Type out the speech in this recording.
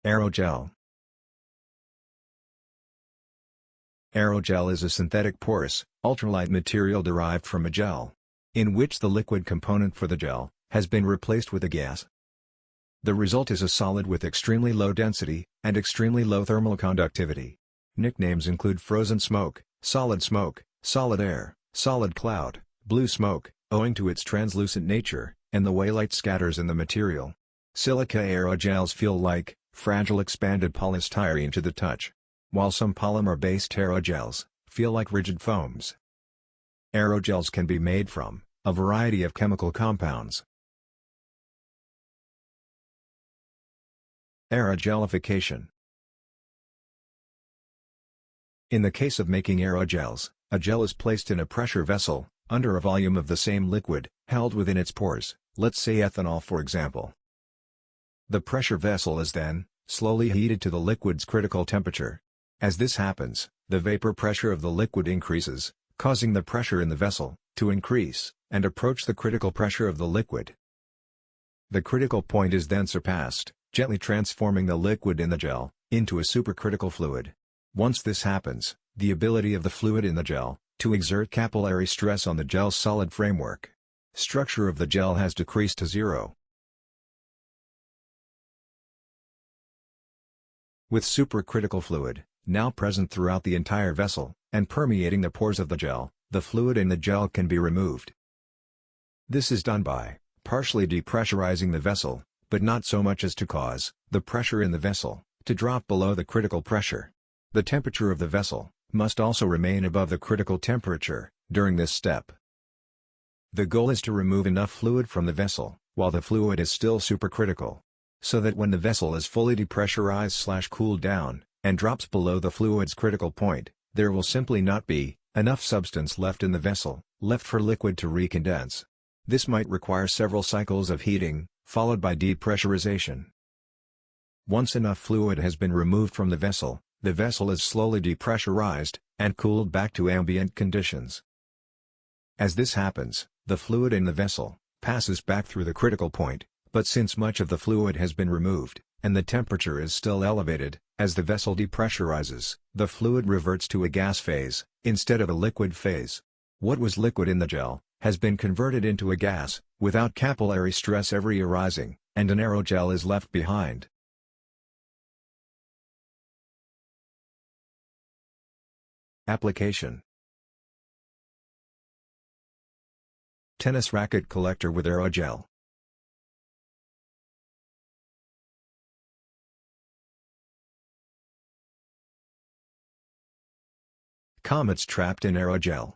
Aerogel. Aerogel is a synthetic porous, ultralight material derived from a gel, in which the liquid component for the gel has been replaced with a gas. The result is a solid with extremely low density and extremely low thermal conductivity. Nicknames include frozen smoke, solid air, solid cloud, blue smoke, owing to its translucent nature, and the way light scatters in the material. Silica aerogels feel like fragile expanded polystyrene to the touch, while some polymer-based aerogels feel like rigid foams. Aerogels can be made from a variety of chemical compounds. Aerogelification. In the case of making aerogels, a gel is placed in a pressure vessel, under a volume of the same liquid, held within its pores, let's say ethanol for example. The pressure vessel is then slowly heated to the liquid's critical temperature. As this happens, the vapor pressure of the liquid increases, causing the pressure in the vessel to increase and approach the critical pressure of the liquid. The critical point is then surpassed, gently transforming the liquid in the gel into a supercritical fluid. Once this happens, the ability of the fluid in the gel to exert capillary stress on the gel's solid framework structure of the gel has decreased to zero. With supercritical fluid now present throughout the entire vessel and permeating the pores of the gel, the fluid in the gel can be removed. This is done by partially depressurizing the vessel, but not so much as to cause the pressure in the vessel to drop below the critical pressure. The temperature of the vessel must also remain above the critical temperature during this step. The goal is to remove enough fluid from the vessel while the fluid is still supercritical, so that when the vessel is fully depressurized/cooled down and drops below the fluid's critical point, there will simply not be enough substance left in the vessel, left for liquid to recondense. This might require several cycles of heating, followed by depressurization. Once enough fluid has been removed from the vessel is slowly depressurized and cooled back to ambient conditions. As this happens, the fluid in the vessel passes back through the critical point, but since much of the fluid has been removed, and the temperature is still elevated, as the vessel depressurizes, the fluid reverts to a gas phase, instead of a liquid phase. What was liquid in the gel has been converted into a gas, without capillary stress ever arising, and an aerogel is left behind. Application: tennis racket collector with aerogel. Comets trapped in aerogel.